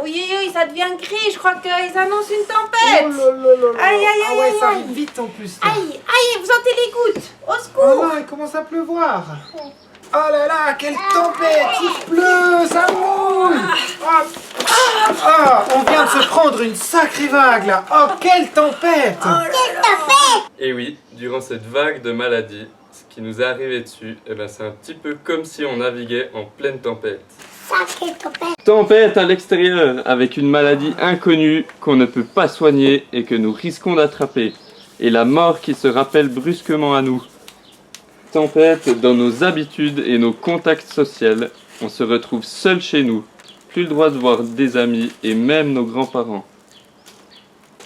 Oui, oui, ça devient gris. Je crois qu'ils annoncent une tempête. Oh là là là là. Aïe, aïe, aïe, Ah ouais, aïe, ça aïe. arrive vite en plus. Là. Aïe, aïe, vous sentez les gouttes. Au Oh secours. là, il commence à pleuvoir. Oh là là, quelle tempête. Il pleut, ça mouille. Ah, on vient de se prendre une sacrée vague là. Oh, quelle tempête. Et oui, durant cette vague de maladie, ce qui nous est arrivé dessus, eh ben, c'est un petit peu comme si on naviguait en pleine tempête. Tempête à l'extérieur, avec une maladie inconnue qu'on ne peut pas soigner et que nous risquons d'attraper. Et la mort qui se rappelle brusquement à nous. Tempête dans nos habitudes et nos contacts sociaux. On se retrouve seul chez nous. Plus le droit de voir des amis et même nos grands-parents.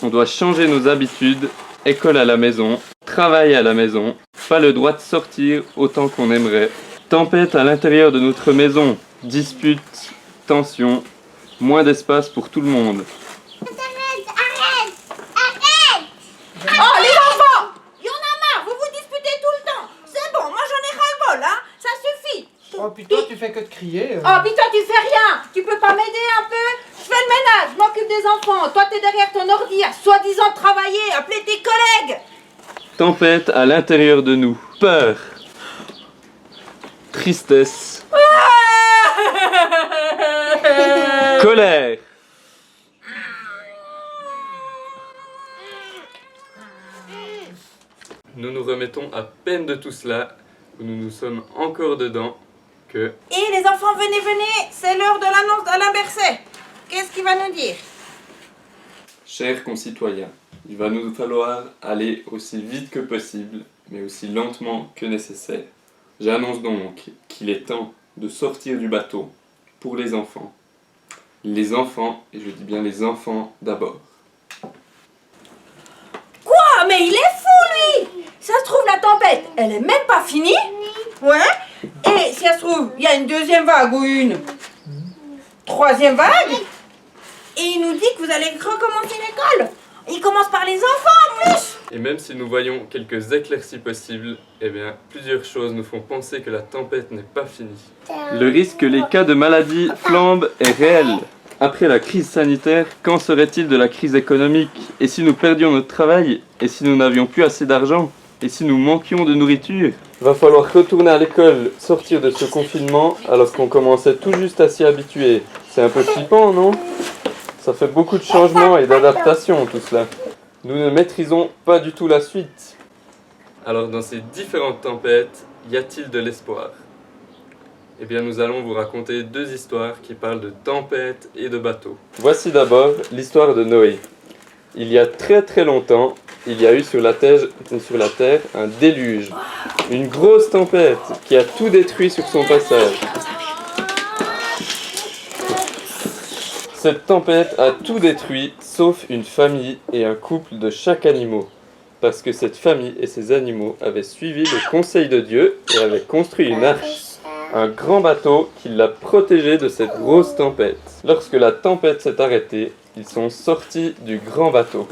On doit changer nos habitudes, école à la maison, travail à la maison, pas le droit de sortir autant qu'on aimerait. Tempête à l'intérieur de notre maison, disputes, tensions, moins d'espace pour tout le monde. Oh, les enfants, il y en a marre. Vous vous disputez tout le temps. C'est bon, moi j'en ai ras-le-bol, hein. Ça suffit. Oh, puis toi, tu fais que de crier. Oh, puis toi, tu fais rien. Tu peux pas m'aider un peu? Je fais le ménage, je m'occupe des enfants. Toi, t'es derrière ton ordi à soi-disant travailler. Appelez tes collègues. Tempête à l'intérieur de nous, peur, tristesse, colère. Nous nous remettons à peine de tout cela, où nous sommes encore dedans, que... Et les enfants, venez, venez. C'est l'heure de l'annonce d'Alain Berset. Qu'est-ce qu'il va nous dire? Chers concitoyens, il va nous falloir aller aussi vite que possible, mais aussi lentement que nécessaire. J'annonce donc qu'il est temps de sortir du bateau pour les enfants. Les enfants, et je dis bien les enfants d'abord. Quoi? Mais il est fou, lui. Ça se trouve, la tempête, elle est même pas finie. Ouais. Et si ça se trouve, il y a une deuxième vague ou une troisième vague. Et il nous dit que vous allez recommencer l'école. Il commence par les enfants en plus. Et même si nous voyons quelques éclaircies possibles, eh bien, plusieurs choses nous font penser que la tempête n'est pas finie. Le risque que les cas de maladie flambent est réel. Après la crise sanitaire, qu'en serait-il de la crise économique? Et si nous perdions notre travail? Et si nous n'avions plus assez d'argent? Et si nous manquions de nourriture? Va falloir retourner à l'école, sortir de ce confinement alors qu'on commençait tout juste à s'y habituer. C'est un peu flippant, non? Ça fait beaucoup de changements et d'adaptations, tout cela. Nous ne maîtrisons pas du tout la suite. Alors, dans ces différentes tempêtes, y a-t-il de l'espoir? Eh bien, nous allons vous raconter deux histoires qui parlent de tempêtes et de bateaux. Voici d'abord l'histoire de Noé. Il y a très très longtemps, il y a eu sur la terre un déluge. Une grosse tempête qui a tout détruit sur son passage. Cette tempête a tout détruit, sauf une famille et un couple de chaque animal. Parce que cette famille et ces animaux avaient suivi le conseil de Dieu et avaient construit une arche. Un grand bateau qui l'a protégé de cette grosse tempête. Lorsque la tempête s'est arrêtée, ils sont sortis du grand bateau.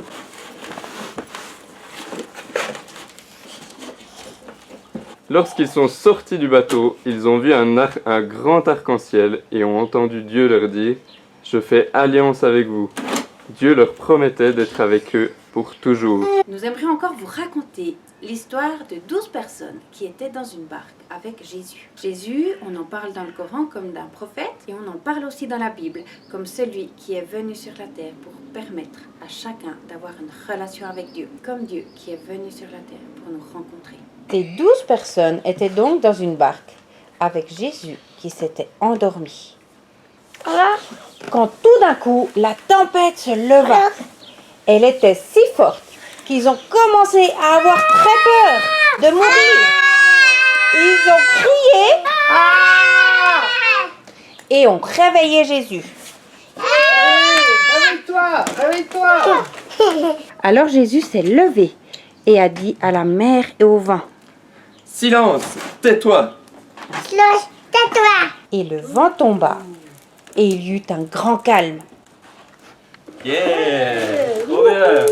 Lorsqu'ils sont sortis du bateau, ils ont vu un grand arc-en-ciel et ont entendu Dieu leur dire « Je fais alliance avec vous ». Dieu leur promettait d'être avec eux pour toujours. Nous aimerions encore vous raconter l'histoire de 12 personnes qui étaient dans une barque avec Jésus. Jésus, on en parle dans le Coran comme d'un prophète et on en parle aussi dans la Bible comme celui qui est venu sur la terre pour permettre à chacun d'avoir une relation avec Dieu, comme Dieu qui est venu sur la terre pour nous rencontrer. Ces 12 personnes étaient donc dans une barque avec Jésus qui s'était endormi. Quand tout d'un coup, la tempête se leva. Elle était si forte qu'ils ont commencé à avoir très peur de mourir. Ils ont crié et ont réveillé Jésus. Réveille-toi, réveille-toi. Alors Jésus s'est levé et a dit à la mer et au vent. Silence, tais-toi. Et le vent tomba et il y eut un grand calme. Yeah, trop bien.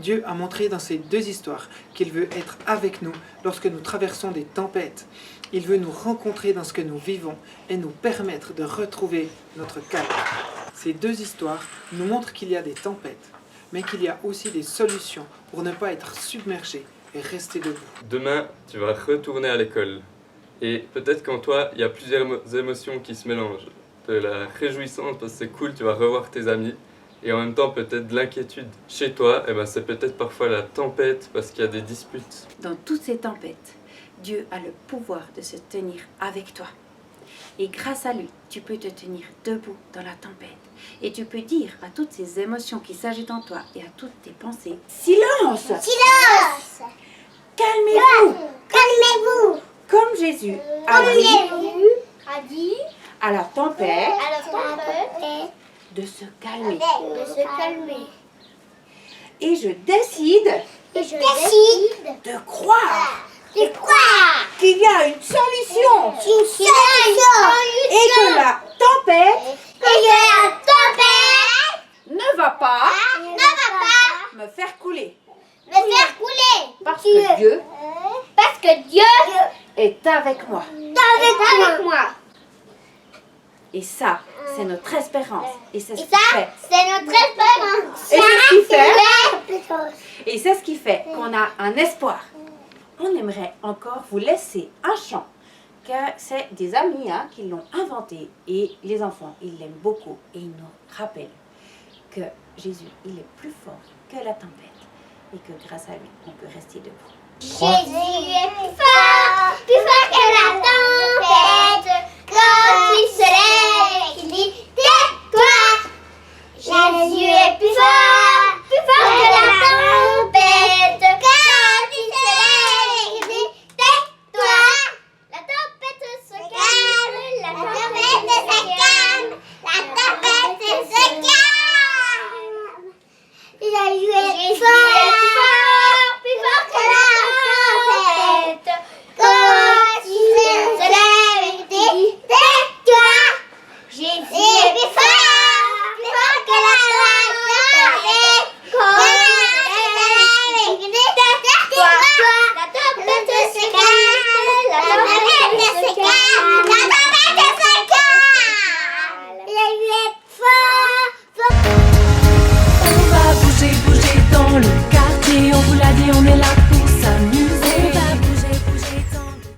Dieu a montré dans ces deux histoires qu'il veut être avec nous lorsque nous traversons des tempêtes. Il veut nous rencontrer dans ce que nous vivons et nous permettre de retrouver notre calme. Ces deux histoires nous montrent qu'il y a des tempêtes, mais qu'il y a aussi des solutions pour ne pas être submergé et rester debout. Demain, tu vas retourner à l'école. Et peut-être qu'en toi, il y a plusieurs émotions qui se mélangent. De la réjouissance parce que c'est cool, tu vas revoir tes amis. Et en même temps, peut-être de l'inquiétude. Chez toi, c'est peut-être parfois la tempête parce qu'il y a des disputes. Dans toutes ces tempêtes, Dieu a le pouvoir de se tenir avec toi. Et grâce à lui, tu peux te tenir debout dans la tempête. Et tu peux dire à toutes ces émotions qui s'agitent en toi et à toutes tes pensées, silence! Silence! Calmez-vous! Calmez-vous! Comme Jésus a dit à la tempête à la tempête de se calmer. de se calmer. Et je décide Et je décide de croire de croire qu'il y a une solution une solution et que la tempête et que la tempête ne va pas ne va pas me faire couler. me faire couler. Parce que Dieu Parce que Dieu est avec moi. est avec moi. Et ça, c'est notre espérance. Et c'est ce Et qui ça, fait. c'est notre espérance. Et c'est ce qui fait. fait. Et c'est ce qui fait qu'on a un espoir. On aimerait encore vous laisser un chant que c'est des amis qui l'ont inventé et les enfants, ils l'aiment beaucoup et ils nous rappellent que Jésus, il est plus fort que la tempête et que grâce à lui, on peut rester debout. Jésus est plus fort que la tempête. Quand il se lève, il dit tais-toi. Jésus est plus fort que la tempête. Quand il se lève, il dit tais-toi. La tempête se calme, la tempête se calme, la tempête se calme. Jésus est plus fort que la tempête. Quand il se lève, il dit tais-toi. Jésus est plus fort que la tempête. Quand il se lève, il dit tais-toi. La tempête se calme, la tempête se calme.